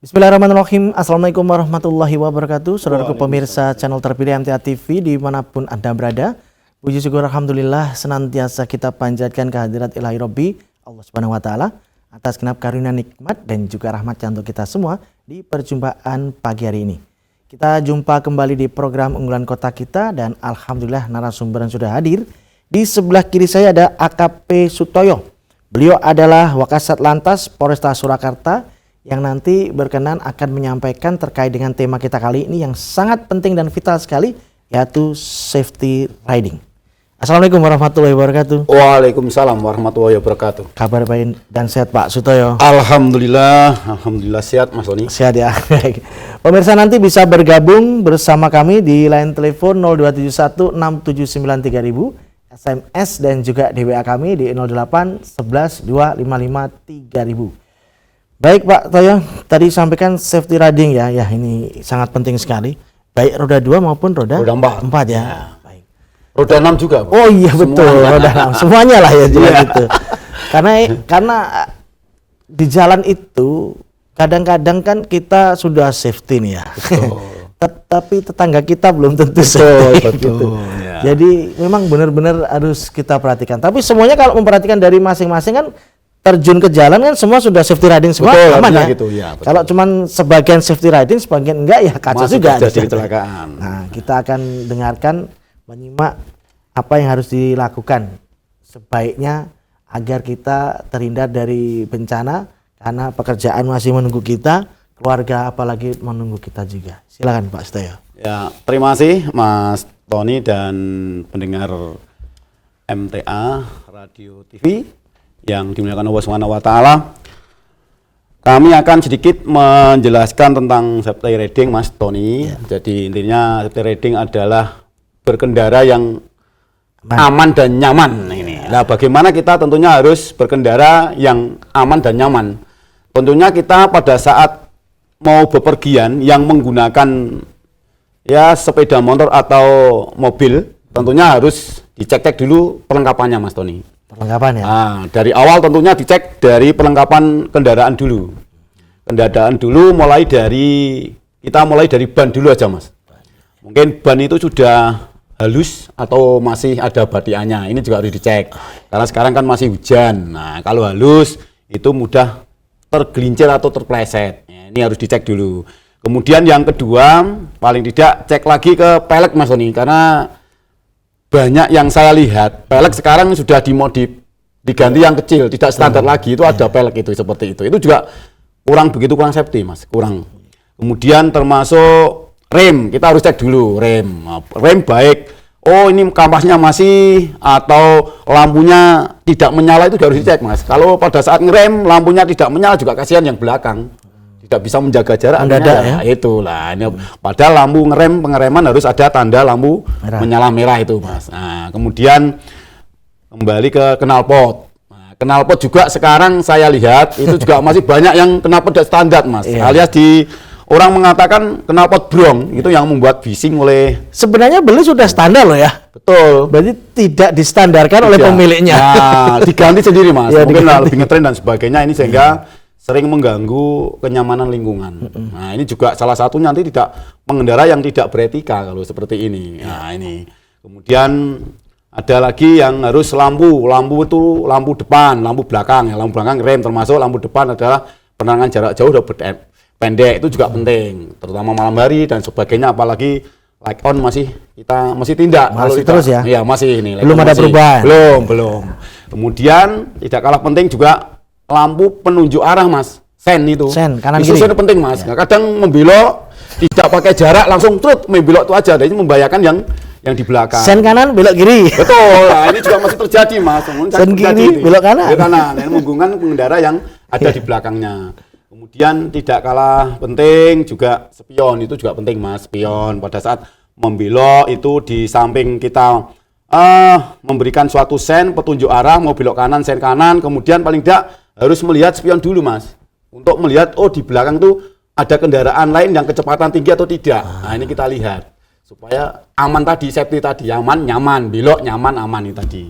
Bismillahirrahmanirrahim. Assalamualaikum warahmatullahi wabarakatuh. Saudaraku pemirsa channel terpilih MTA TV dimanapun Anda berada. Puji syukur alhamdulillah senantiasa kita panjatkan kehadirat Ilahi Rabbi Allah Subhanahu wa taala atas genap karunia nikmat dan juga rahmat-Nya untuk kita semua di perjumpaan pagi hari ini. Kita jumpa kembali di program unggulan kota kita dan alhamdulillah narasumber yang sudah hadir. Di sebelah kiri saya ada AKP Sutoyo. Beliau adalah Wakasat Lantas Polresta Surakarta yang nanti berkenan akan menyampaikan terkait dengan tema kita kali ini yang sangat penting dan vital sekali, yaitu safety riding. Assalamualaikum warahmatullahi wabarakatuh. Waalaikumsalam warahmatullahi wabarakatuh. Kabar baik dan sehat Pak Sutoyo? Alhamdulillah sehat Mas Tony. Sehat ya. Pemirsa nanti bisa bergabung bersama kami di line telepon 0271 679 3000, SMS dan juga di WA kami di 08 11 255 3000. Baik Pak Toyo, tadi sampaikan safety riding ya ini sangat penting sekali. Baik roda 2 maupun roda 4 ya. Baik. Roda 6 juga Pak. Oh iya betul, roda 6. Semuanya lah ya juga gitu. Karena di jalan itu kadang-kadang kan kita sudah safety nih ya. Tapi tetangga kita belum tentu safety. Gitu. Ya. Jadi memang benar-benar harus kita perhatikan. Tapi semuanya kalau memperhatikan dari masing-masing kan terjun ke jalan kan semua sudah safety riding semua, betul, aman ya. Gitu, ya kalau cuman sebagian safety riding, sebagian enggak ya kacau juga. Jadi kecelakaan. Nah, kita akan dengarkan, menyimak apa yang harus dilakukan sebaiknya agar kita terhindar dari bencana karena pekerjaan masih menunggu kita, keluarga apalagi menunggu kita juga. Silakan Pak Sutoyo. Ya, terima kasih Mas Tony dan pendengar MTA Radio TV yang dimuliakan Allah Subhanahu wa taala. Kami akan sedikit menjelaskan tentang safety riding Mas Tony. Ya. Jadi intinya safety riding adalah berkendara yang aman dan nyaman ini. Nah, bagaimana kita tentunya harus berkendara yang aman dan nyaman. Tentunya kita pada saat mau bepergian yang menggunakan ya sepeda motor atau mobil, tentunya harus dicek-cek dulu perlengkapannya Mas Tony. Perlengkapan ya? Nah, dari awal tentunya dicek dari perlengkapan kendaraan dulu. Kendaraan dulu kita mulai dari ban dulu aja Mas. Mungkin ban itu sudah halus atau masih ada batiannya. Ini juga harus dicek. Karena sekarang kan masih hujan. Nah, kalau halus itu mudah tergelincir atau terpleset. Ya, ini harus dicek dulu. Kemudian yang kedua, paling tidak cek lagi ke pelek Mas Tony. Karena banyak yang saya lihat pelek sekarang sudah dimodif, diganti yang kecil, tidak standar lagi. Itu ada pelek itu seperti itu. Itu juga kurang safety Mas, kurang. Kemudian termasuk rem, kita harus cek dulu rem baik. Oh ini kampasnya masih atau lampunya tidak menyala, itu harus dicek Mas. Kalau pada saat ngerem lampunya tidak menyala juga kasihan yang belakang. Tidak bisa menjaga jarak, mendadak ya. Itulah. Ini padahal lampu pengereman harus ada tanda lampu menyala merah itu Mas. Nah, kemudian kembali ke knalpot. Nah, knalpot juga sekarang saya lihat itu juga masih banyak yang knalpot tidak standar Mas. Alias orang mengatakan knalpot brong itu yang membuat bising oleh. Sebenarnya beli sudah standar loh ya. Betul. Berarti tidak distandarkan oleh pemiliknya. Nah, diganti sendiri Mas. Mungkin lebih ngetren dan sebagainya ini sehingga sering mengganggu kenyamanan lingkungan. Nah, ini juga salah satunya nanti tidak pengendara yang tidak beretika kalau seperti ini. Nah, ini. Kemudian ada lagi yang harus lampu itu lampu depan, lampu belakang. Ya, lampu belakang rem, termasuk lampu depan adalah penerangan jarak jauh dan pendek, itu juga penting, terutama malam hari dan sebagainya. Apalagi light on kita masih tindak. Masih terus ya? Iya, masih ini. Belum ada perubahan. Belum. Kemudian tidak kalah penting juga lampu penunjuk arah Mas, sen itu. Sen kanan kiri. Itu penting Mas. Ya. Nah, kadang membelok tidak pakai jarak langsung trut membelok itu aja. Dan ini membahayakan yang di belakang. Sen kanan belok kiri. Betul. Nah, ini juga masih terjadi Mas. Sen kiri belok kanan. Belok kanan. Ini menghubungkan pengendara yang ada di belakangnya. Kemudian tidak kalah penting juga spion, itu juga penting Mas. Spion pada saat membelok itu di samping kita memberikan suatu sen petunjuk arah mau belok kanan, sen kanan, kemudian paling tidak harus melihat spion dulu Mas, untuk melihat di belakang tuh ada kendaraan lain yang kecepatan tinggi atau tidak. Nah ini kita lihat supaya aman tadi, safety tadi, aman, nyaman, belok nyaman, aman ini tadi.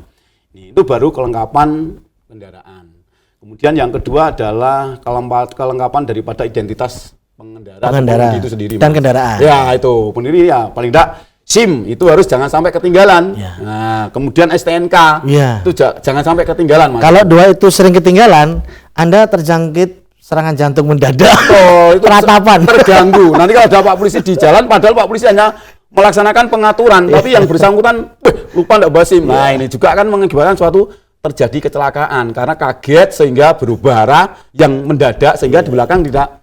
Itu baru kelengkapan kendaraan. Kemudian yang kedua adalah kelengkapan daripada identitas pengendara itu sendiri. Dan kendaraan. Ya, itu pendiri ya paling enggak SIM itu harus jangan sampai ketinggalan. Ya. Nah, kemudian STNK Ya. itu jangan sampai ketinggalan, Mas. Kalau dua itu sering ketinggalan, Anda terjangkit serangan jantung mendadak. Oh, itu Peratapan. terganggu. Nanti kalau ada Pak Polisi di jalan, padahal Pak Polisi hanya melaksanakan pengaturan, tapi yang bersangkutan lupa enggak bawa SIM. Nah, ini juga akan mengakibatkan suatu terjadi kecelakaan karena kaget sehingga berubah arah yang mendadak sehingga di belakang tidak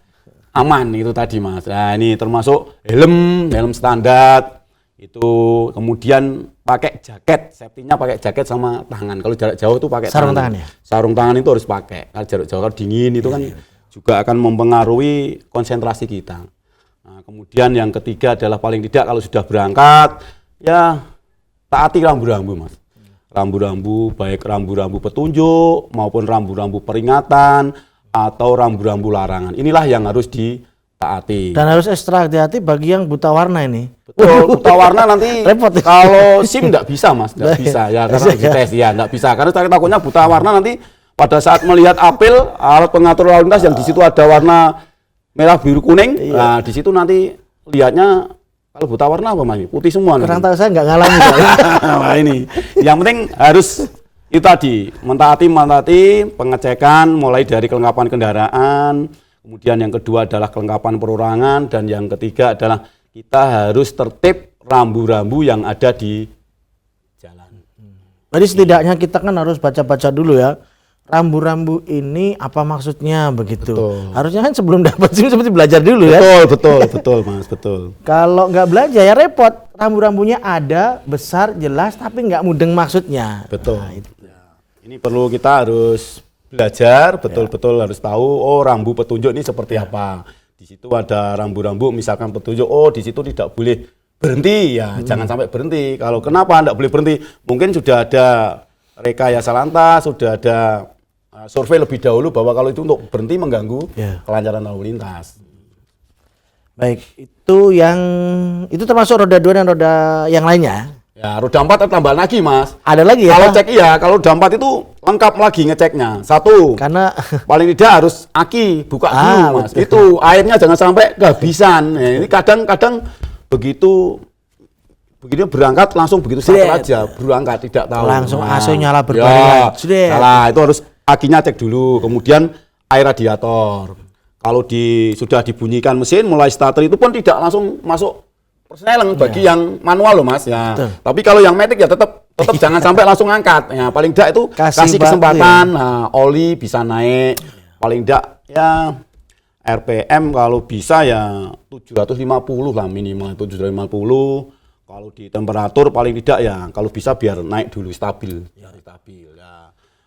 aman itu tadi, Mas. Nah, ini termasuk helm standar itu, kemudian pakai jaket, safety-nya pakai jaket sama tangan. Kalau jarak jauh itu pakai sarung tangan ya. Sarung tangan itu harus pakai. Kalau jarak jauh dingin itu kan juga akan mempengaruhi konsentrasi kita. Nah, kemudian yang ketiga adalah paling tidak kalau sudah berangkat ya taati rambu-rambu, Mas. Rambu-rambu, baik rambu-rambu petunjuk maupun rambu-rambu peringatan atau rambu-rambu larangan. Inilah yang harus ditaati. Dan harus ekstra hati-hati bagi yang buta warna ini. Betul, buta warna nanti repot. Kalau SIM enggak bisa, Mas, enggak bisa ya karena dites ya, enggak bisa. Karena saya takutnya buta warna nanti pada saat melihat apel alat pengatur lalu lintas yang di situ ada warna merah biru kuning, nah di situ nanti lihatnya kalau buta warna apa, Mas? Putih semua. Kurang tahu, saya enggak ngalami. Nah, ini. Yang penting harus itu tadi, mentaati pengecekan mulai dari kelengkapan kendaraan, kemudian yang kedua adalah kelengkapan perorangan, dan yang ketiga adalah kita harus tertib rambu-rambu yang ada di jalan. Jadi setidaknya kita kan harus baca-baca dulu ya. Rambu-rambu ini apa maksudnya begitu. Betul. Harusnya kan sebelum dapat SIM seperti belajar dulu ya. Betul, Mas, betul. Kalau nggak belajar ya repot. Rambu-rambunya ada, besar, jelas, tapi nggak mudeng maksudnya. Betul. Nah, itu. Ini perlu kita harus belajar, betul-betul harus tahu, oh rambu petunjuk ini seperti apa. Di situ ada rambu-rambu, misalkan petunjuk, oh di situ tidak boleh berhenti, ya jangan sampai berhenti. Kalau kenapa tidak boleh berhenti? Mungkin sudah ada rekayasa lantas, sudah ada survei lebih dahulu bahwa kalau itu untuk berhenti mengganggu kelancaran lalu lintas. Baik, itu termasuk roda 2 dan roda yang lainnya. Ya, roda 4 tambah lagi, Mas. Ada lagi ya? Kalau cek kalau roda 4 itu lengkap lagi ngeceknya. Satu, karena paling tidak harus aki buka dulu, Mas. Betul. Itu airnya jangan sampai kehabisan. Nah, ini kadang-kadang begitu berangkat langsung begitu saja aja berangkat tidak tahu. Langsung AC nyala berbarengan. Salah, itu harus akinya cek dulu. Kemudian air radiator. Kalau sudah dibunyikan mesin mulai starter itu pun tidak langsung masuk persneling bagi yang manual loh, Mas ya. Betul. Tapi kalau yang matic ya tetap jangan sampai langsung angkat. Ya, paling tidak itu kasih kesempatan. Nah, oli bisa naik. Paling tidak ya RPM kalau bisa ya 750 lah minimal, 750. Kalau di temperatur paling tidak ya kalau bisa biar naik dulu stabil. Ya.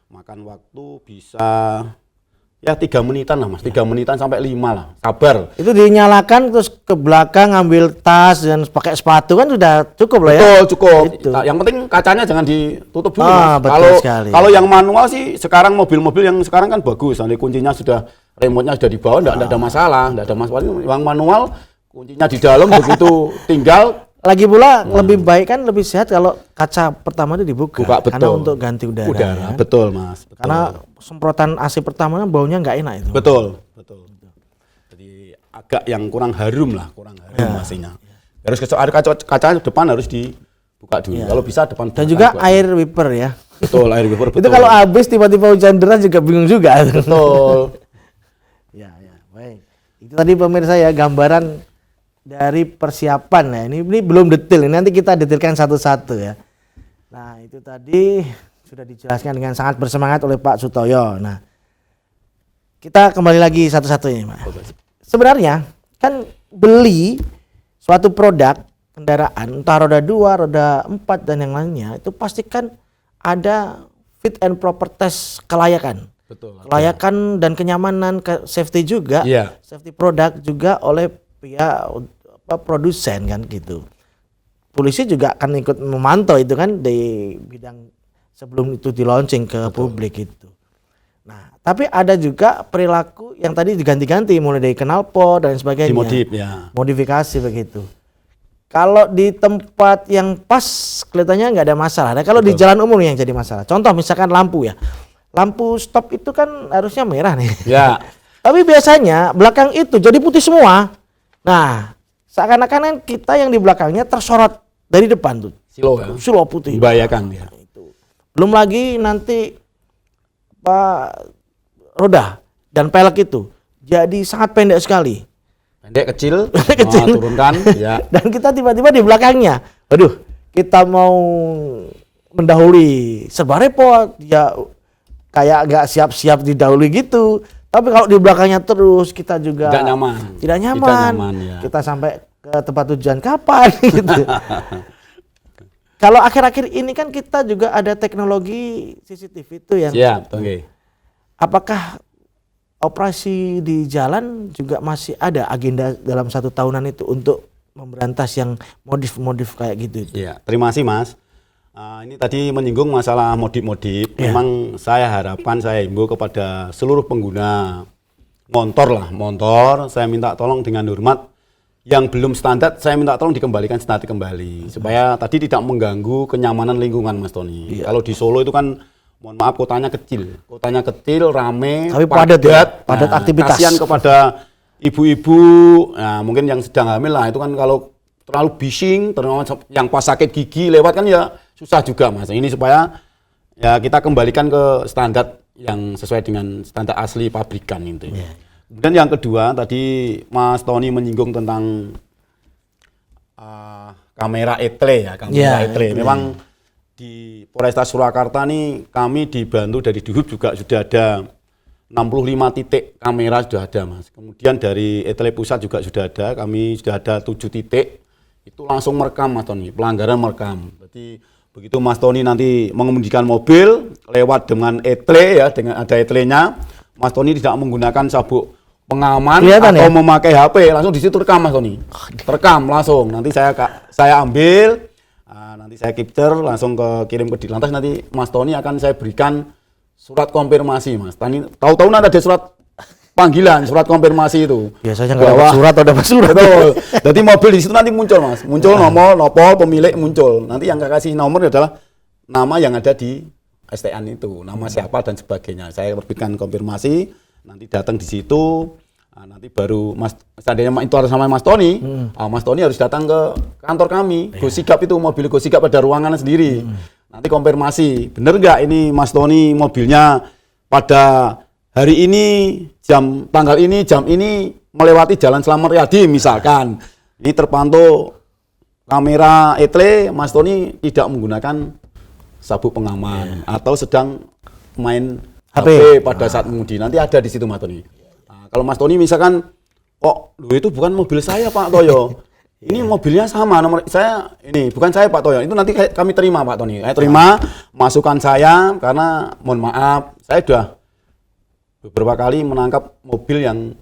Makan waktu bisa ya 3 menitan lah, Mas. 3 menitan sampai 5 lah. Sabar. Itu dinyalakan terus ke belakang ngambil tas dan pakai sepatu kan sudah cukup lah ya. Betul, cukup. Itu. Nah, yang penting kacanya jangan ditutup dulu, Mas. Betul Kalau yang manual sih sekarang mobil-mobil yang sekarang kan bagus. Nanti kuncinya sudah, remote-nya sudah di bawah, enggak ada masalah, Yang manual kuncinya di dalam begitu tinggal. Lagi pula lebih baik kan, lebih sehat kalau kaca pertama itu dibuka. Betul. Karena untuk ganti udara. Ya. Betul, Mas. Betul. Karena semprotan AC pertama kan baunya nggak enak itu. Betul. Jadi agak yang kurang harum AC-nya. Harus kaca depan harus dibuka dulu. Kalau bisa depan. Dan juga air wiper ya. Betul, air wiper. Itu kalau habis tiba-tiba hujan deras juga bingung juga. Betul. Ya, baik. Itu tadi pemirsa ya gambaran dari persiapan ya. Ini belum detail. Ini nanti kita detailkan satu-satu ya. Nah, itu tadi sudah dijelaskan dengan sangat bersemangat oleh Pak Sutoyo. Nah, kita kembali lagi satu-satunya, Mas. Sebenarnya kan beli suatu produk kendaraan, entah roda 2, roda 4 dan yang lainnya, itu pastikan ada fit and proper test kelayakan. Betul. Kelayakan dan kenyamanan, safety juga. Safety produk juga oleh pihak produsen kan gitu. Polisi juga akan ikut memantau itu kan di bidang sebelum itu di launching ke publik itu. Nah, tapi ada juga perilaku yang tadi diganti-ganti mulai dari knalpot dan sebagainya. Dimodif ya. Modifikasi begitu. Kalau di tempat yang pas kelihatannya nggak ada masalah. Nah, kalau di jalan umum yang jadi masalah. Contoh misalkan lampu ya. Lampu stop itu kan harusnya merah nih. Ya. Tapi biasanya belakang itu jadi putih semua. Nah, seakan-akan kita yang di belakangnya tersorot dari depan tuh. Silo ya. Silo putih. Membahayakan ya. Belum lagi nanti roda dan pelek itu jadi sangat pendek sekali. Pendek kecil, Kecil. turunkan ya. Dan kita tiba-tiba di belakangnya. Aduh, kita mau mendahului serba repot. Ya kayak nggak siap-siap didahului gitu. Tapi kalau di belakangnya terus kita juga Tidak nyaman. Tidak nyaman. Tidak nyaman, ya. Kita sampai ke tempat tujuan kapan gitu. Kalau akhir-akhir ini kan kita juga ada teknologi CCTV itu yang Siap, oke. apakah operasi di jalan juga masih ada agenda dalam 1 tahunan itu untuk memberantas yang modif-modif kayak gitu itu? Iya, terima kasih Mas. Ini tadi menyinggung masalah modif-modif. Ya. Memang saya harapkan, saya himbau kepada seluruh pengguna motor, saya minta tolong dengan hormat. Yang belum standar, saya minta tolong dikembalikan standar kembali. Supaya tadi tidak mengganggu kenyamanan lingkungan Mas Tony. Iya. Kalau di Solo itu kan, mohon maaf, kotanya kecil, rame, Tapi padat ya, padat Nah, aktivitas. Kasihan kepada ibu-ibu, nah, mungkin yang sedang hamil lah, itu kan kalau terlalu bising, terlalu yang pas sakit gigi lewat kan ya susah juga Mas. Ini supaya ya kita kembalikan ke standar yang sesuai dengan standar asli pabrikan itu. Yeah. Kemudian yang kedua tadi Mas Tony menyinggung tentang kamera etle ya, kamera Yeah, etle. etle. Memang di Polresta Surakarta nih kami dibantu dari Dihub juga sudah ada 65 titik kamera sudah ada Mas. Kemudian dari etle pusat juga sudah ada, kami sudah ada 7 titik. Itu langsung merekam Mas Tony, pelanggaran merekam. Berarti begitu Mas Tony nanti mengemudikan mobil lewat dengan etle ya, dengan ada etlenya, Mas Tony tidak menggunakan sabuk pengaman Kelihatan atau ya? memakai HP, langsung di situ rekam Mas Tony. Rekam langsung. Nanti saya ambil, nanti saya capture langsung kirim ke Ditlantas, nanti Mas Tony akan saya berikan surat konfirmasi Mas. Tahu-tahu nanti ada surat panggilan, surat konfirmasi itu. Biasanya nggak dapat surat atau dapat surat. Betul. Jadi mobil di situ nanti muncul Mas. Muncul nomor, nopol, pemilik muncul. Nanti yang saya kasih nomor adalah nama yang ada di STN itu, nama siapa dan sebagainya. Saya terbitkan konfirmasi, nanti datang di situ. Nanti baru Mas, seandainya itu harus sama Mas Tony, Mas Tony harus datang ke kantor kami, Gosigap itu, mobil Gosigap pada ruangannya sendiri. Nanti konfirmasi, bener nggak ini Mas Tony mobilnya pada hari ini, tanggal ini, jam ini melewati Jalan Slamet Riyadi misalkan. Ini terpantau kamera etle, Mas Tony tidak menggunakan sabuk pengaman atau sedang main HP pada saat mengemudi. Nanti ada di situ Mas Tony. Kalau Mas Tony misalkan, oh itu bukan mobil saya Pak Toyo, ini mobilnya sama nomor saya, ini bukan saya Pak Toyo, itu nanti kami terima Pak Tony. Saya terima masukan saya karena mohon maaf, saya sudah beberapa kali menangkap mobil yang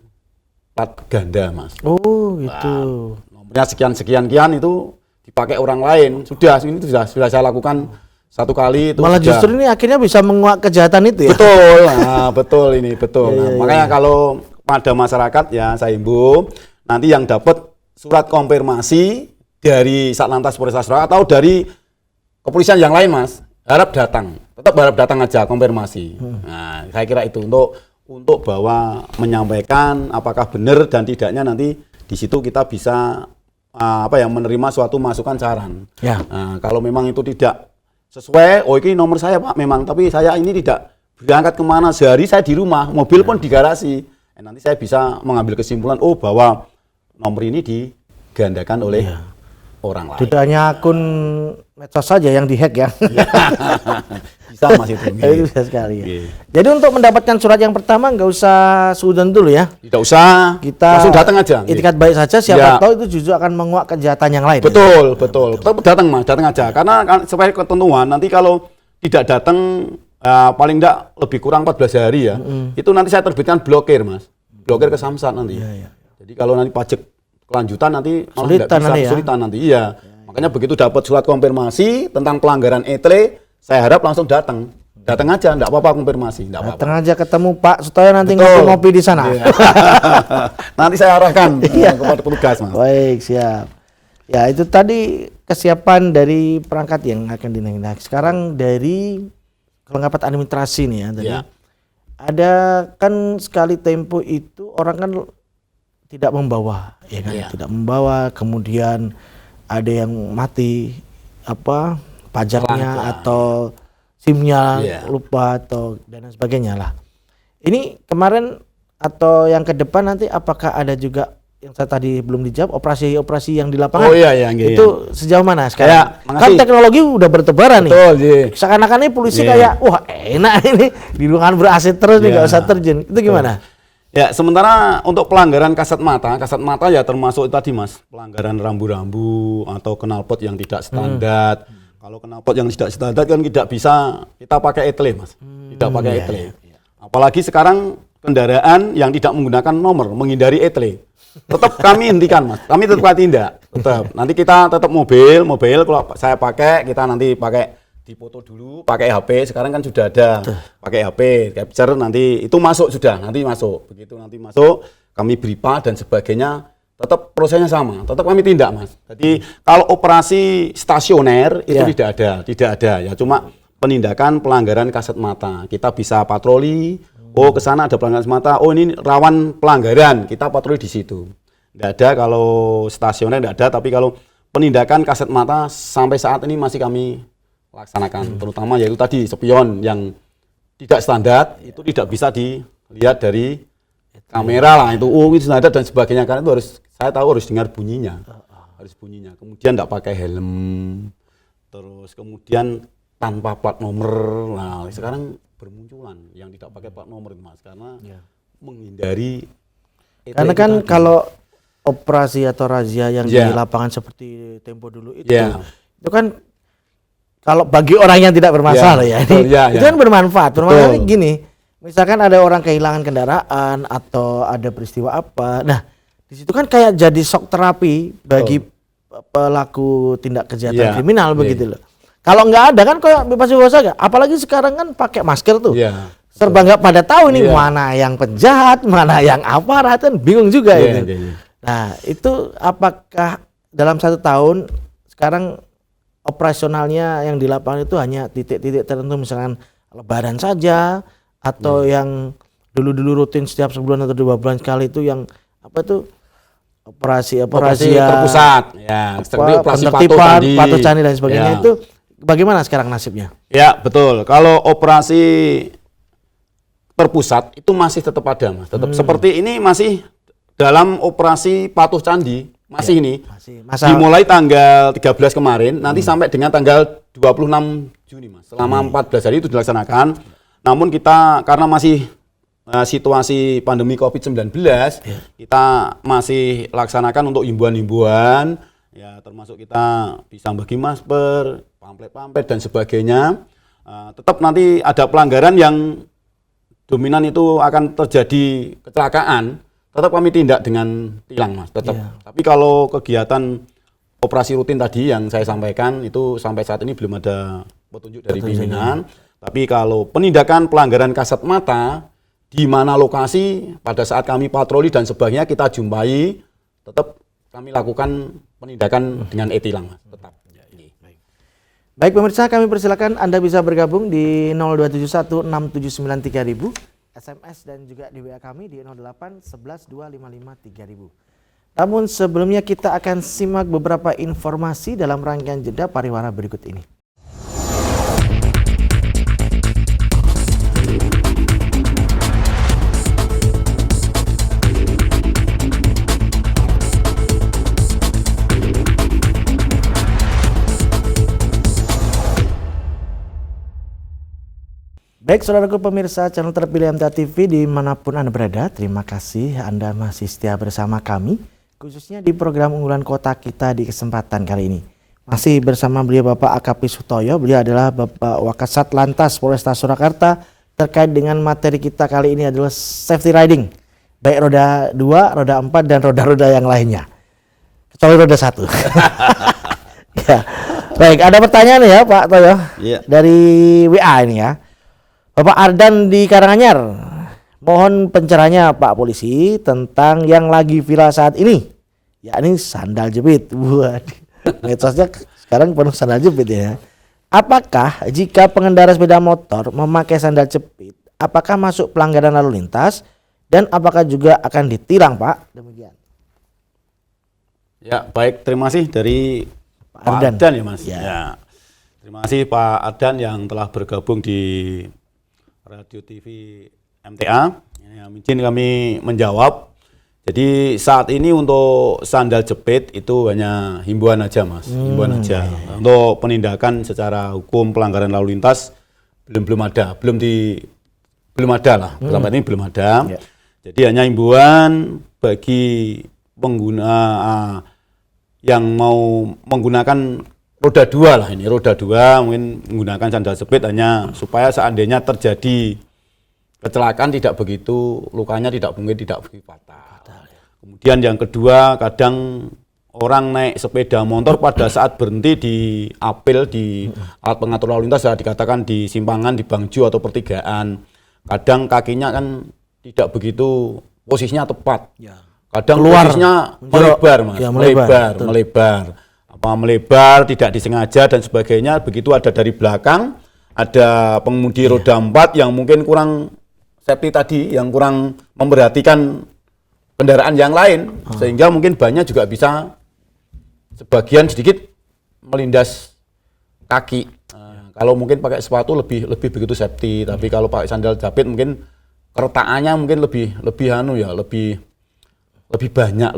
plat ganda Mas. Oh gitu. Nomornya sekian-sekian itu dipakai orang lain. Ini sudah saya lakukan 1 kali itu. Malah justru ini akhirnya bisa menguak kejahatan itu ya. Betul, betul ini betul. Iya, Makanya kalau pada masyarakat ya saya himbau nanti yang dapat surat konfirmasi dari Satlantas Polresta Surakarta atau dari kepolisian yang lain Mas, tetap harap datang aja konfirmasi. Nah, saya kira itu untuk bahwa menyampaikan apakah benar dan tidaknya, nanti di situ kita bisa menerima suatu masukan saran. Ya. Nah, kalau memang itu tidak sesuai, oh ini nomor saya Pak memang, tapi saya ini tidak berangkat kemana, sehari saya di rumah, mobil pun di garasi. Nanti saya bisa mengambil kesimpulan, oh bahwa nomor ini digandakan oleh orang lain. Tidak hanya akun medsos saja yang dihack ya. Bisa Mas itu. Itu bisa sekali ya. Oke. Jadi untuk mendapatkan surat yang pertama nggak usah suudzon dulu ya. Tidak usah, Kita langsung datang aja. Itikat baik saja, siapa Ya. tahu itu justru akan menguak kejahatan yang lain. Betul. Tetap datang Mas, datang aja. Karena sesuai ketentuan, nanti kalau tidak datang paling enggak lebih kurang 14 hari ya. Itu nanti saya terbitkan blokir Mas. Blokir ke Samsat nanti. Jadi kalau nanti pajak kelanjutan nanti malah nggak Kesulitan bisa, nanti ya. kesulitan nanti. Iya. Makanya begitu dapat surat konfirmasi tentang pelanggaran etle, saya harap langsung datang. Datang aja, enggak apa-apa konfirmasi, enggak apa-apa. Datang aja ketemu Pak Sutoyo nanti Betul. ngopi-ngopi di sana. Iya. Nanti saya arahkan kepada petugas Mas. Baik, siap. Ya, itu tadi kesiapan dari perangkat yang akan dinaikkan. Sekarang dari kelengkapan administrasi nih ya tadi. Ya. ada kan sekali tempo itu orang kan tidak membawa, ya kan? Iya. Tidak membawa, kemudian ada yang mati pajaknya Pelanggan. atau SIM-nya Iya. lupa atau dan lain sebagainya lah. Ini kemarin atau yang ke depan nanti apakah ada juga yang saya tadi belum dijawab operasi-operasi yang di lapangan? Oh iya, Itu sejauh mana Ya, sekarang? Kan makasih. teknologi udah bertebaran nih. Betul, iya. Seakan-akan ini polisi Iya. kayak wah enak ini di ruangan ber-AC terus nih Iya. nggak usah terjun. Itu gimana? Ya, sementara untuk pelanggaran kasat mata ya termasuk tadi Mas, pelanggaran rambu-rambu atau knalpot yang tidak standar. Kalau knalpot yang tidak standar kan tidak bisa kita pakai etle Mas, tidak pakai etle. Apalagi sekarang kendaraan yang tidak menggunakan nomor, menghindari etle. Tetap kami hentikan Mas, kami tetap tindak. Tetap. Nanti kita tetap mobil kalau saya pakai, kita nanti pakai dipoto dulu pakai HP, sekarang kan sudah ada pakai HP capture, nanti itu masuk sudah, nanti masuk begitu, nanti masuk kami beripa dan sebagainya, tetap prosesnya sama, tetap kami tindak Mas. Jadi kalau operasi stasioner itu tidak ada ya, cuma penindakan pelanggaran kasat mata, kita bisa patroli, oh ke sana ada pelanggaran kasat mata, oh ini rawan pelanggaran, kita patroli di situ. Tidak ada kalau stasioner, tidak ada, tapi kalau penindakan kasat mata sampai saat ini masih kami laksanakan, terutama yaitu tadi spion yang tidak standar itu tidak bisa dilihat dari kamera lah, itu oh itu standar dan sebagainya, karena itu saya tahu harus dengar bunyinya, kemudian tidak pakai helm, terus kemudian tanpa plat nomor. Nah sekarang bermunculan yang tidak pakai plat nomor itu Mas, karena menghindari Karena kan kalau operasi atau razia yang di lapangan seperti tempo dulu itu kan kalau bagi orang yang tidak bermasalah itu kan bermanfaat. Bermanfaatnya gini, misalkan ada orang kehilangan kendaraan atau ada peristiwa apa, nah di situ kan kayak jadi shock terapi bagi pelaku tindak kejahatan kriminal begitu loh. Kalau nggak ada kan kayak bebas saja. Apalagi sekarang kan pakai masker tuh, serba nggak pada tahu nih mana yang penjahat, mana yang aparat, kan bingung juga itu. Nah itu apakah dalam 1 tahun sekarang operasionalnya yang di lapangan itu hanya titik-titik tertentu, misalkan lebaran saja atau yang dulu rutin setiap sebulan atau 2 bulan sekali itu yang operasi terpusat operasi penertiban patuh candi dan sebagainya itu bagaimana sekarang nasibnya? Ya betul, kalau operasi terpusat itu masih tetap ada Mas, tetap seperti ini, masih dalam operasi patuh candi. Masih ini, dimulai tanggal 13 kemarin, nanti sampai dengan tanggal 26 Juni Mas. Selama 14 hari itu dilaksanakan. Namun kita karena masih situasi pandemi COVID-19, kita masih laksanakan untuk himbauan-himbauan, ya termasuk kita bisa bagi masker, pamflet-pamflet dan sebagainya. Tetap nanti ada pelanggaran yang dominan itu akan terjadi kecelakaan, tetap kami tindak dengan tilang Mas, tetap. Tapi kalau kegiatan operasi rutin tadi yang saya sampaikan itu sampai saat ini belum ada petunjuk dari pimpinan. Tapi kalau penindakan pelanggaran kasat mata di mana lokasi pada saat kami patroli dan sebagainya kita jumpai, tetap kami lakukan penindakan dengan e-tilang Mas, tetap. Baik pemirsa, kami persilakan Anda bisa bergabung di 02716793.000. SMS dan juga di WA kami di 08 11 255 3000. Namun sebelumnya kita akan simak beberapa informasi dalam rangkaian jeda pariwara berikut ini. Baik saudaraku pemirsa channel terpilih MTA TV dimanapun Anda berada, terima kasih Anda masih setia bersama kami, khususnya di program unggulan kota kita di kesempatan kali ini. Masih bersama beliau Bapak AKP Sutoyo, beliau adalah Bapak Wakasat Lantas Polresta Surakarta. Terkait dengan materi kita kali ini adalah safety riding, baik roda 2, roda 4 dan roda-roda yang lainnya, kecuali roda 1. Ya. Baik, ada pertanyaan ya Pak Toyo dari WA ini ya. Bapak Ardan di Karanganyar, mohon pencerahannya Pak Polisi tentang yang lagi viral saat ini, yakni sandal jepit. Waduh, medsosnya sekarang penuh sandal jepit ya. Apakah jika pengendara sepeda motor memakai sandal jepit apakah masuk pelanggaran lalu lintas dan apakah juga akan ditilang, Pak? Demikian. Ya, baik, terima kasih dari Pak Pak Ardan. Ardan ya Mas. Ya. Ya. Terima kasih Pak Ardan yang telah bergabung di Radio TV MTA. Yang izin kami menjawab. Jadi saat ini untuk sandal jepit itu hanya himbauan aja Mas, himbauan aja. Untuk penindakan secara hukum pelanggaran lalu lintas belum ada, belum ada lah. Sampai ini belum ada. Ya. Jadi hanya himbauan bagi pengguna yang mau menggunakan roda 2 lah, ini roda 2 mungkin menggunakan sandal jepit hanya supaya seandainya terjadi kecelakaan tidak begitu, lukanya tidak begitu fatal. Kemudian yang kedua, kadang orang naik sepeda motor pada saat berhenti di apel di alat pengatur lalu lintas, dikatakan di simpangan, di bangju atau pertigaan, kadang kakinya kan tidak begitu posisinya tepat. Ya. Kadang Keluar, posisinya melebar Mas, ya, melebar, tidak disengaja dan sebagainya. Begitu ada dari belakang, ada pengemudi roda 4 yang mungkin kurang safety tadi, yang kurang memperhatikan kendaraan yang lain, sehingga mungkin bannya juga bisa sebagian sedikit melindas kaki. Kalau mungkin pakai sepatu lebih begitu safety, tapi kalau pakai sandal jepit mungkin keretakannya mungkin lebih banyak.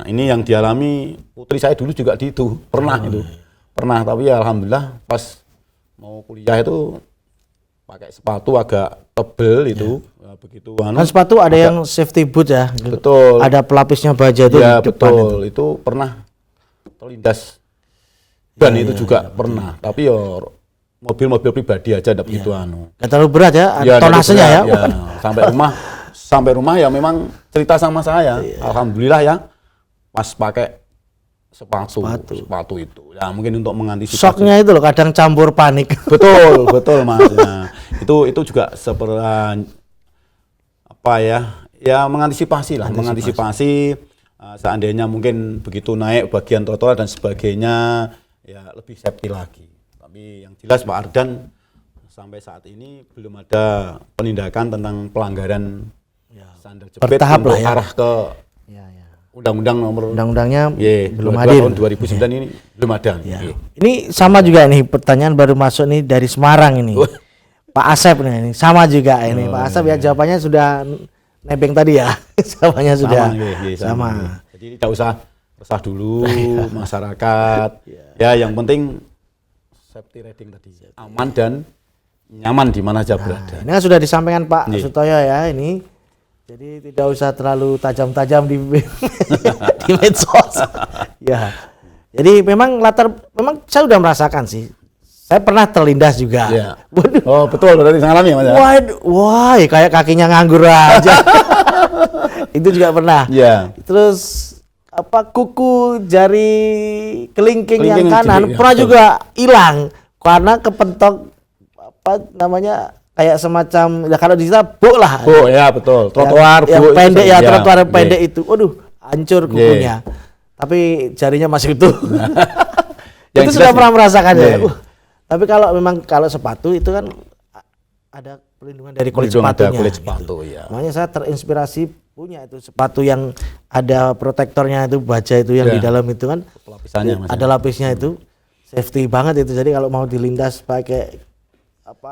Ini yang dialami putri saya dulu juga pernah. Tapi ya alhamdulillah pas mau kuliah itu pakai sepatu agak tebel itu. Ya, begitu Kan sepatu ada yang safety boot ya. Betul. Ada pelapisnya baja itu Ya di depan betul. Itu pernah terlindas ban itu juga pernah. Tapi ya mobil-mobil pribadi aja enggak begitu Gak terlalu berat ya, Ya, tonasenya ya. ya. Sampai rumah ya memang cerita sama saya. Alhamdulillah ya pas pakai sepatu itu. Ya mungkin untuk mengantisipasi. Shocknya itu loh kadang campur panik. Betul Mas. Ya. Itu juga seperti mengantisipasi lah, seandainya mungkin begitu naik bagian trotoar dan sebagainya ya lebih safety lagi. Tapi yang jelas Pak Ardan sampai saat ini belum ada penindakan tentang pelanggaran sandal jepit Bertahap untuk lah ya. arah ke undang-undang nomor Undang-undangnya belum 22 hadir. tahun 2009 ini belum ada. Ya. Ini sama juga nih pertanyaan baru masuk nih dari Semarang ini. Pak Asep nih, ini sama juga ini. Pak Asep ya jawabannya sudah nebeng tadi ya. Jawabannya sudah sama. Jadi tidak usah resah dulu masyarakat. Ya yang penting safety riding tadi. Aman dan nyaman di mana aja berada. Ini kan sudah disampaikan Pak Sutoyo ya ini. Jadi tidak usah terlalu tajam-tajam di di medsos. Ya. Jadi memang saya sudah merasakan sih. Saya pernah terlindas juga. Ya. Waduh. Oh betul berarti mengalami ya Mas. Wah, kayak kakinya nganggur aja. Itu juga pernah. Ya. Terus kuku jari kelingking yang kanan jadi, pernah juga hilang karena kepentok kayak semacam ya kalau di sana bok lah. Oh ya betul. Trotoar yang pendek ya, trotoar yang yeah. pendek itu. Waduh, hancur kukunya. Tapi jarinya masih utuh. Itu sudah pernah merasakan ya. Tapi kalau sepatu itu kan ada perlindungan dari kulit sepatunya. Kulit sepatu ya. Makanya saya terinspirasi punya itu sepatu yang ada protektornya itu baja itu yang di dalam itu kan lapisannya ada lapisnya itu safety banget itu. Jadi kalau mau dilindas pakai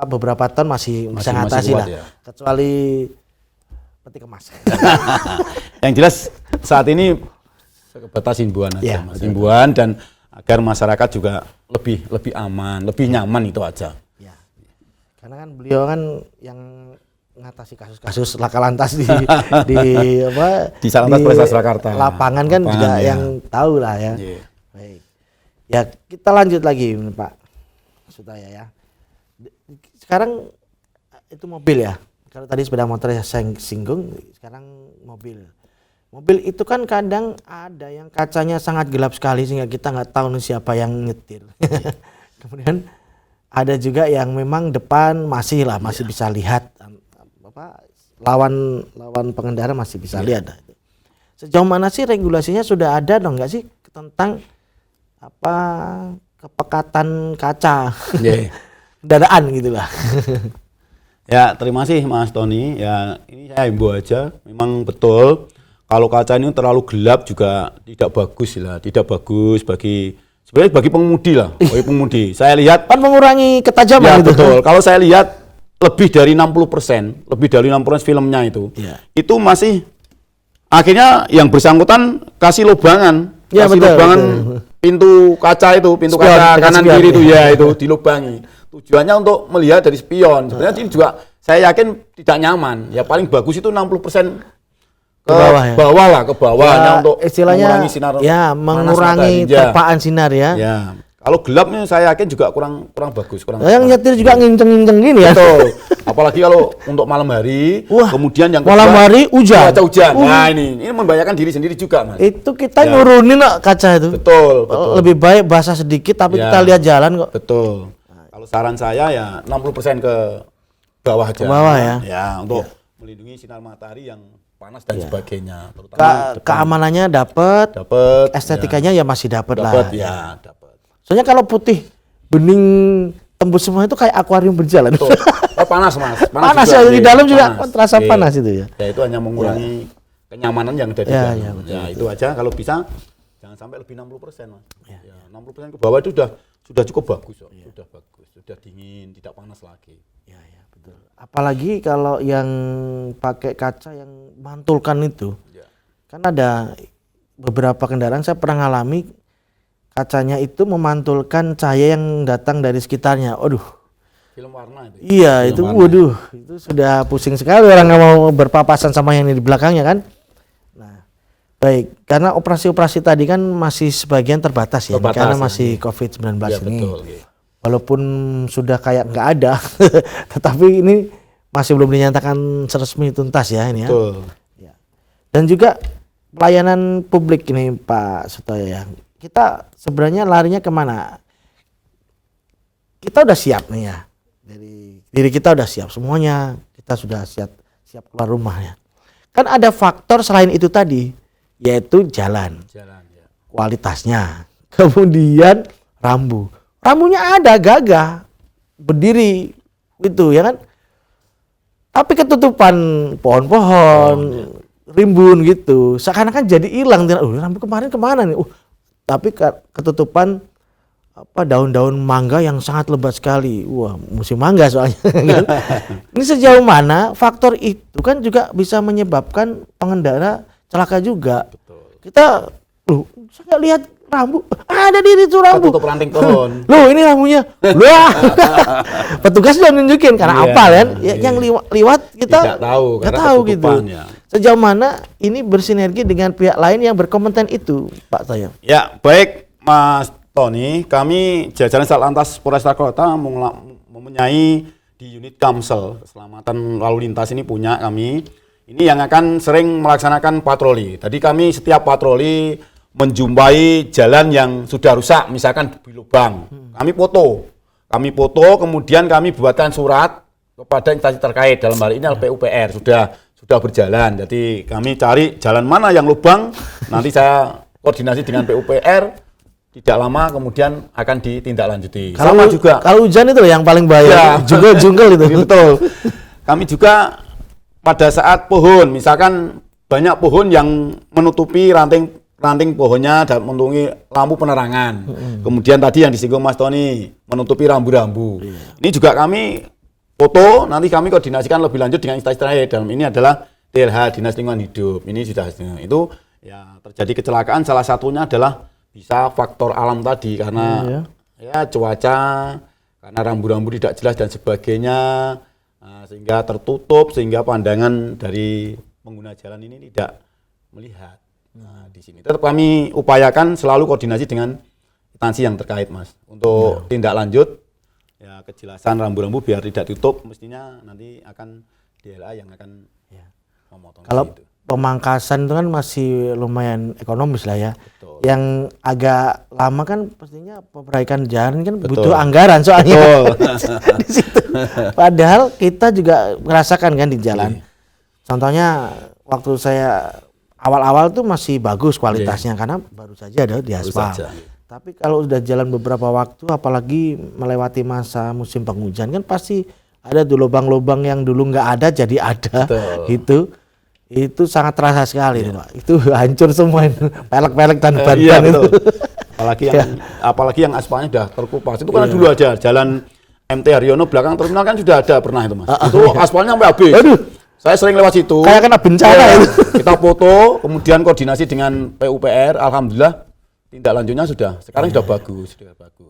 beberapa ton masih bisa ngatasi lah ya. Kecuali peti kemas. Yang jelas saat ini sebatas himbauan aja, Mas. Himbauan dan agar masyarakat juga lebih aman, lebih nyaman itu aja. Ya. Karena kan beliau kan yang ngatasi kasus-kasus laka lantas di Satlantas Polres Surakarta. Lapangan kan juga yang tahu lah ya. Yeah. Baik. Ya kita lanjut lagi Pak Sutaya ya. Sekarang itu mobil ya. Kalau tadi sepeda motor saya singgung, sekarang mobil. Mobil itu kan kadang ada yang kacanya sangat gelap sekali sehingga kita nggak tahu siapa yang nyetir. Kemudian ada juga yang memang depan masih bisa lihat lawan pengendara masih bisa lihat. Sejauh mana sih regulasinya sudah ada dong nggak sih tentang kepekatan kaca? Kendaraan gitulah. Ya, terima kasih Mas Tony. Ya, ini saya himbau aja. Memang betul kalau kaca ini terlalu gelap juga tidak bagus lah, tidak bagus sebenarnya bagi pengemudi lah, bagi pengemudi. Saya lihat Kan mengurangi ketajaman ya gitu. betul. Kalau saya lihat lebih dari 60%, filmnya itu. Ya. Itu masih akhirnya yang bersangkutan kasih lubangan, Ya, kasih betul, lubangan betul. pintu kaca itu, pintu Spion, kaca dengan kanan spion, kiri itu ya. ya itu dilubangi. Tujuannya untuk melihat dari spion. Sebenarnya ini juga saya yakin tidak nyaman. Ya paling bagus itu 60% ke bawah lah, ke bawahnya Ya, untuk istilahnya mengurangi sinar ya panas mengurangi matahari. Ya. terpaan sinar ya. Ya. Kalau gelapnya saya yakin juga kurang bagus, kurang. Yang nyetir juga nginceng-nginceng gini ya. Betul. Apalagi kalau untuk malam hari, Wah, kemudian yang malam hari hujan. cuaca hujan. Nah, ini membahayakan diri sendiri juga, Mas. Itu kita Ya. nurunin kok kaca itu. Betul, betul. Lebih baik basah sedikit tapi Ya. kita lihat jalan kok. Betul. Kalau saran saya ya 60% ke bawah aja. Ke bawah ya. Ya, untuk melindungi sinar matahari yang panas dan sebagainya. Terutama Keamanannya dapat, dapat estetikanya ya masih dapat lah. dapat ya, dapat. Soalnya kalau putih bening tembus semua itu kayak akuarium berjalan. Betul. Oh, panas, Mas. Panas juga, ya, di iya. dalam juga terasa Iya. panas itu ya. Ya itu hanya mengurangi kenyamanan yang ada di Ya, dalam. ya, betul, Ya, itu aja kalau bisa jangan sampai lebih 60%, Mas. Ya, 60% ke bawah itu sudah cukup bagus kok. Sudah bagus, sudah dingin, tidak panas lagi. Ya, ya, betul. Apalagi kalau yang pakai kaca yang mantulkan itu. Ya. Kan ada beberapa kendaraan saya pernah ngalami kacanya itu memantulkan cahaya yang datang dari sekitarnya. Aduh. Film warna itu. Iya, Film itu warna. waduh, itu sudah pusing sekali orang nggak mau berpapasan sama yang di belakangnya kan. Nah, baik, karena operasi-operasi tadi kan masih sebagian terbatas ya, Terbatas, karena ya. masih COVID-19 Ya, ini. betul. Iya. Walaupun sudah kayak nggak ada, tetapi ini masih belum dinyatakan resmi tuntas ya ini ya. Betul. Ya. Dan juga pelayanan publik ini Pak Sutoyo ya. Kita sebenarnya larinya kemana? Kita udah siap nih ya. Dari diri kita udah siap semuanya. Kita sudah siap keluar rumah ya. Kan ada faktor selain itu tadi, yaitu jalan, Jalan ya. kualitasnya. Kemudian rambunya ada gagah berdiri itu ya kan. Tapi ketutupan pohon-pohon, rimbun gitu. Seakan-akan jadi hilang. Rambu kemarin kemana nih? Tapi ketutupan daun-daun mangga yang sangat lebat sekali. Wah, musim mangga soalnya. Ini sejauh mana faktor itu kan juga bisa menyebabkan pengendara celaka juga. Betul. Kita, saya lihat rambu, ada di itu rambu. Ketutup ranting pohon. Loh, ini rambunya. Wah, petugas sudah nunjukin karena Iya, apa kan? iya. Yang liwat kita Tidak tahu, nggak karena tahu gitu. ketutupan, ya. Sejauh mana ini bersinergi dengan pihak lain yang berkompeten itu, Pak Toyo? Ya, baik Mas Tony, kami jajaran Satlantas Polresta Kota mempunyai di unit Kamsel keselamatan lalu lintas ini punya kami. Ini yang akan sering melaksanakan patroli. Tadi kami setiap patroli menjumpai jalan yang sudah rusak, misalkan di lubang. Kami foto, kemudian kami buatkan surat kepada instansi terkait, dalam hal ini LPUPR sudah berjalan. Jadi kami cari jalan mana yang lubang, nanti saya koordinasi dengan PUPR, tidak lama kemudian akan ditindaklanjuti. Sama juga. Kalau hujan itu loh yang paling bahaya. Ya. Jungkel itu. Betul. Kami juga pada saat pohon, misalkan banyak pohon yang menutupi ranting pohonnya dan menutupi lampu penerangan. Kemudian tadi yang disinggung Mas Tony, menutupi rambu-rambu. Ini juga kami foto, nanti kami koordinasikan lebih lanjut dengan instansi terkait. Dalam ini adalah DLH, Dinas Lingkungan Hidup. Ini sudah itu ya terjadi kecelakaan, salah satunya adalah bisa faktor alam tadi karena ya cuaca, karena rambu-rambu tidak jelas dan sebagainya, sehingga tertutup, sehingga pandangan dari pengguna jalan ini tidak melihat. Nah, di sini tetap kami upayakan selalu koordinasi dengan instansi yang terkait, Mas, untuk tindak lanjut ya kejelasan rambu-rambu biar tidak tutup, mestinya nanti akan DLA yang akan memotong. Kalau itu. pemangkasan itu kan masih lumayan ekonomis lah ya. Betul. Yang agak lama kan pastinya perbaikan jalan kan Betul. butuh anggaran soalnya. Betul. Di situ. Padahal kita juga merasakan kan di jalan. Contohnya waktu saya awal-awal tuh masih bagus kualitasnya karena baru saja ada di aspal. Tapi kalau udah jalan beberapa waktu, apalagi melewati masa musim penghujan kan pasti ada tuh lubang-lubang yang dulu nggak ada jadi ada. Betul. Itu sangat terasa sekali tuh, Pak. Itu hancur semua itu, pelek-pelek dan ban-ban Iya, itu. betul. Apalagi yang aspalnya udah terkupas. Itu kan dulu aja jalan MT Haryono belakang terminal kan sudah ada pernah itu, Mas. Itu aspalnya sampai habis. Aduh. Saya sering lewat situ. Kayak kena bencana itu. Kita foto, kemudian koordinasi dengan PUPR, alhamdulillah tindak lanjutnya sekarang sudah bagus.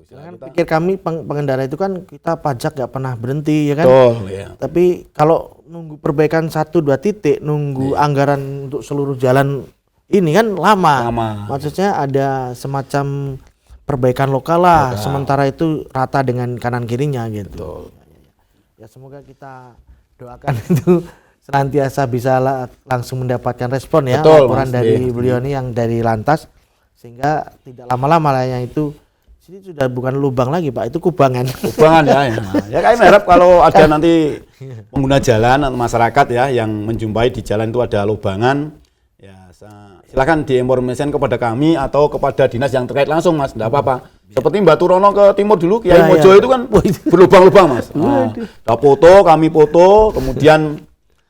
Kan pikir kami pengendara itu kan kita pajak nggak pernah berhenti ya kan. Iya. Tapi kalau nunggu perbaikan 1-2 titik, nunggu anggaran untuk seluruh jalan ini kan lama. Maksudnya ada semacam perbaikan lokal lah, sementara itu rata dengan kanan kirinya gitu. Ya semoga kita doakan itu senantiasa bisa langsung mendapatkan respon ya. Laporan dari beliau ini yang dari Lantas, sehingga tidak lama-lama lah yang itu sini sudah bukan lubang lagi Pak, itu kubangan. Kubangan ya. Ya kami harap kalau ada nanti pengguna jalan atau masyarakat ya yang menjumpai di jalan itu ada lubangan, ya silakan diinformasikan kepada kami atau kepada dinas yang terkait langsung, Mas. Tidak apa-apa. Seperti Mbak Turono ke timur dulu, Kiai Mojo itu kan berlubang-lubang, Mas. Kita foto, kami foto, kemudian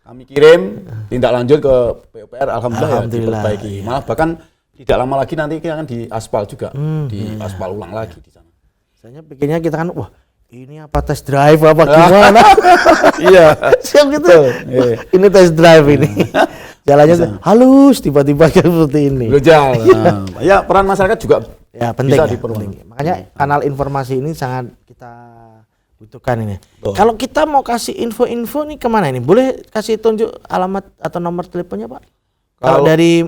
kami kirim tindak lanjut ke PUPR, alhamdulillah. Diperbaiki. Malah bahkan tidak lama lagi nanti kita akan di aspal juga, di aspal ulang lagi di sana. Saya pikirnya kita kan, wah ini apa test drive apa gimana? Iya. Siap gitu. Ini test drive ini. Jalannya halus, tiba-tiba seperti ini. Ya peran masyarakat juga ya penting. Bisa penting. Makanya kanal informasi ini sangat kita butuhkan ini. Kalau kita mau kasih info-info nih kemana ini? Boleh kasih tunjuk alamat atau nomor teleponnya Pak? Kalau dari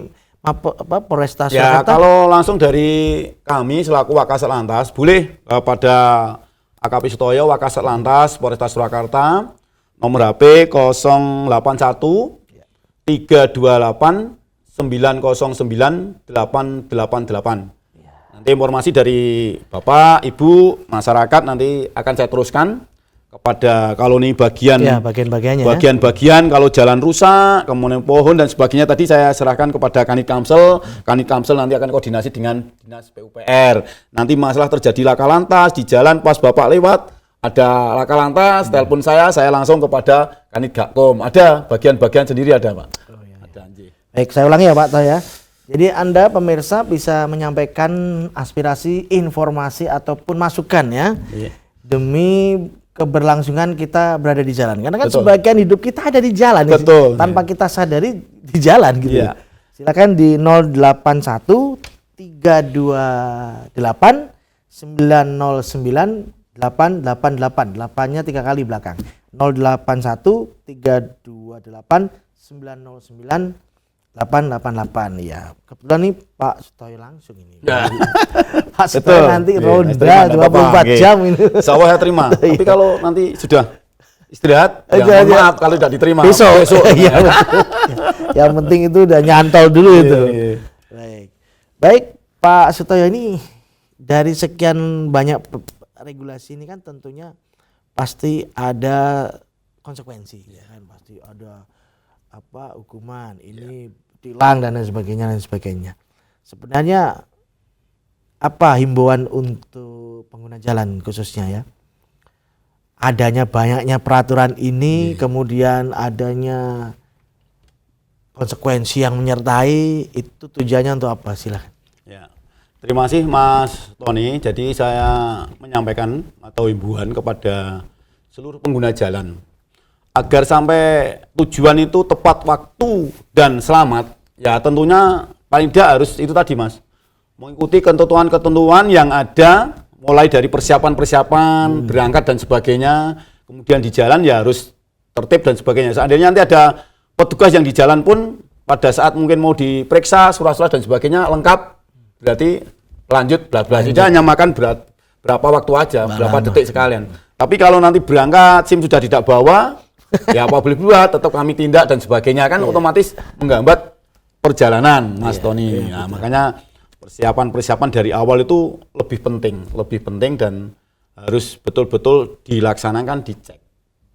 Polresta Surakarta? Ya kalau langsung dari kami selaku Wakasat Lantas boleh pada AKP Sutoyo Wakasat Lantas Polresta Surakarta nomor HP 081 328 909 888. Nanti informasi dari Bapak, Ibu, masyarakat nanti akan saya teruskan kepada kalau ini bagian-bagiannya bagian kalau jalan rusak, kemudian pohon dan sebagainya tadi saya serahkan kepada Kanit Kamsel. Kanit Kamsel nanti akan koordinasi dengan Dinas PUPR. Nanti masalah terjadi laka lantas di jalan pas Bapak lewat ada laka lantas, telepon saya langsung kepada Kanit Gakom. Ada bagian-bagian sendiri ada, Pak. Ada. Baik, saya ulangi ya Pak ya. Jadi Anda pemirsa bisa menyampaikan aspirasi, informasi ataupun masukan ya. Demi keberlangsungan kita berada di jalan. Karena kan sebagian hidup kita ada di jalan. Tanpa kita sadari di jalan gitu. Silakan di 081 328 909 888. 8-nya 3 kali belakang. 081 328 909 888 ya. Kebetulan nih Pak Sutoyo langsung ini. Pak Sutoyo nanti ronda 24 jam ini. Insyaallah saya terima. Tapi kalau nanti sudah istirahat, ya maaf kalau tidak diterima. Besok. Ya, yang penting itu udah nyantol dulu itu. Baik, Pak Sutoyo ini dari sekian banyak regulasi ini kan tentunya pasti ada konsekuensi ya kan, pasti ada hukuman ini tilang dan lain sebagainya. Sebenarnya apa himbauan untuk pengguna jalan khususnya ya? Adanya banyaknya peraturan ini, kemudian adanya konsekuensi yang menyertai, itu tujuannya untuk apa? Silahkan. Ya. Terima kasih Mas Tony. Jadi saya menyampaikan atau himbauan kepada seluruh pengguna jalan agar sampai tujuan itu tepat waktu dan selamat, ya tentunya paling tidak harus itu tadi Mas, mengikuti ketentuan-ketentuan yang ada, mulai dari persiapan-persiapan, berangkat dan sebagainya, kemudian di jalan ya harus tertib dan sebagainya. Seandainya nanti ada petugas yang di jalan pun pada saat mungkin mau diperiksa, surat-surat dan sebagainya lengkap, berarti lanjut, bla-bla. Tidak hanya makan berapa waktu aja, berapa detik sekalian. Tapi kalau nanti berangkat, SIM sudah tidak bawa, ya apa boleh buat, tetap kami tindak dan sebagainya kan otomatis menghambat perjalanan Mas Tony. Nah, makanya persiapan dari awal itu lebih penting dan harus betul-betul dilaksanakan, dicek.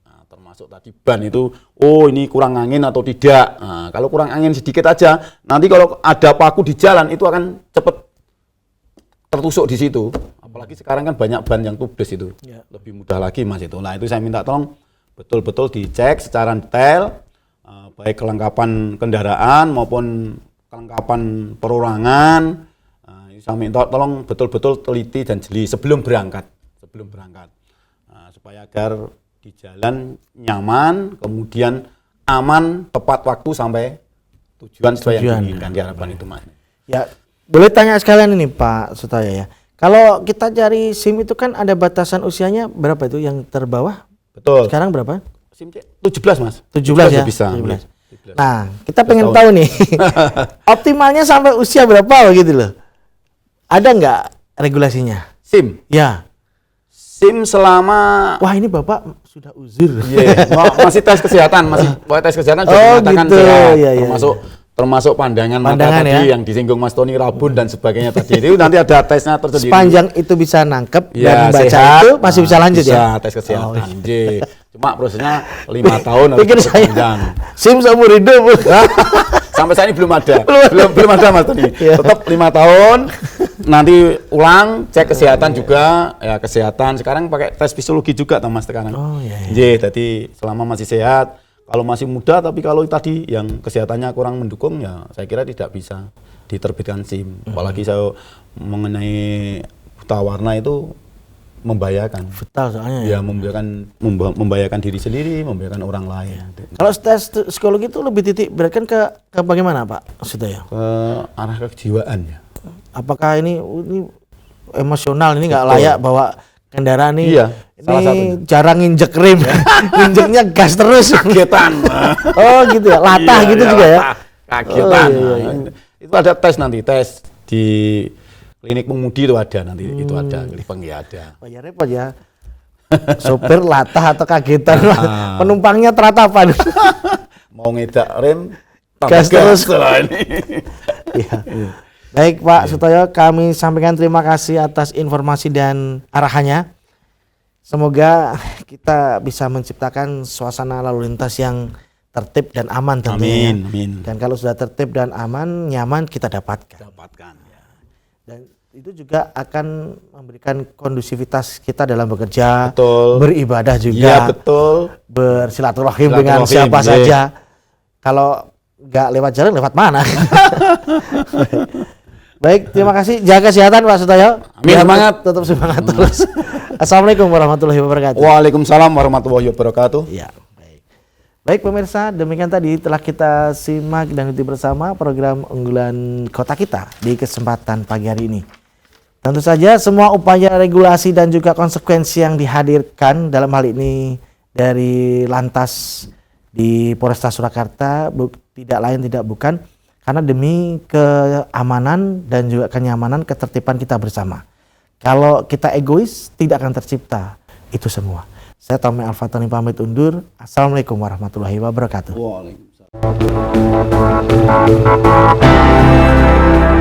Nah, termasuk tadi ban itu, ini kurang angin atau tidak. Nah, kalau kurang angin sedikit aja, nanti kalau ada paku di jalan itu akan cepat tertusuk di situ. Apalagi sekarang kan banyak ban yang tubles itu, lebih mudah lagi Mas itu. Nah itu saya minta tolong betul-betul dicek secara detail, baik kelengkapan kendaraan maupun kelengkapan perorangan. Kami tolong betul-betul teliti dan jeli sebelum berangkat, supaya agar di jalan nyaman, kemudian aman, tepat waktu sampai tujuan sesuai yang diinginkan, diharapkan itu Mas. Ya, boleh tanya sekalian ini Pak Sutoyo ya. Kalau kita cari SIM itu kan ada batasan usianya berapa itu yang terbawah? Betul. Sekarang berapa? SIM 17 Mas. 17 ya? Bisa. 17. Nah, kita pengen tahu nih, optimalnya sampai usia berapa gitu loh. Ada nggak regulasinya? SIM? Ya. SIM selama... Wah ini Bapak sudah uzur. Masih tes kesehatan, tes kesehatan juga mengatakan gitu. sehat, termasuk pandangan mata tadi yang disinggung Mas Tony, rabun dan sebagainya tadi. Itu nanti ada tesnya tersendiri. Sepanjang itu bisa nangkep dan membaca sehat, itu masih bisa lanjut bisa, ya? Tes kesehatan. Cuma prosesnya 5 tahun harus pikir saya SIM seumur hidup. Sampai saat ini belum ada. belum ada Mas Tony. Tetap 5 tahun. Nanti ulang cek kesehatan juga, ya kesehatan. Sekarang pakai tes fisiologi juga Mas sekarang. Jadi selama masih sehat, kalau masih muda tapi kalau tadi yang kesehatannya kurang mendukung ya saya kira tidak bisa diterbitkan SIM. Apalagi saya mengenai buta warna itu membahayakan. Betul soalnya ya. Membahayakan diri sendiri, membahayakan orang lain. Kalau tes psikologi itu lebih titik beratkan ke bagaimana Pak Sutoyo? Ke arah kejiwaan ya. Apakah ini emosional, ini nggak layak bawa kendaraan nih? Iya, ini jarang nginjek rem, nginjeknya gas terus. Kagetan. Oh gitu ya, latah gitu juga ya? Kagetan. Itu ada tes nanti, tes di klinik pengemudi itu ada nanti, itu ada, klinik ada. Oh ya repot ya, sopir latah atau kagetan, penumpangnya teratapan. Mau ngedak rem, gas terus. Iya. Baik Pak Sutoyo, kami sampaikan terima kasih atas informasi dan arahannya. Semoga kita bisa menciptakan suasana lalu lintas yang tertib dan aman tentunya. Amin. Dan kalau sudah tertib dan aman, nyaman kita dapatkan. Ya. Dan itu juga akan memberikan kondusivitas kita dalam bekerja, betul. Beribadah juga, ya, betul. Bersilaturahim dengan siapa saja. Kalau nggak lewat jalan, lewat mana? Baik, terima kasih. Jaga kesehatan Pak Sutoyo. Semangat. Tetap semangat terus. Assalamualaikum warahmatullahi wabarakatuh. Waalaikumsalam warahmatullahi wabarakatuh. Ya, baik. Baik pemirsa, demikian tadi telah kita simak dan ikuti bersama program unggulan kota kita di kesempatan pagi hari ini. Tentu saja semua upaya regulasi dan juga konsekuensi yang dihadirkan dalam hal ini dari Lantas di Polresta Surakarta tidak lain tidak bukan karena demi keamanan dan juga kenyamanan ketertiban kita bersama. Kalau kita egois tidak akan tercipta itu semua. Saya Tommy Al-Fatani pamit undur. Assalamualaikum warahmatullahi wabarakatuh. Waalaikumsalam.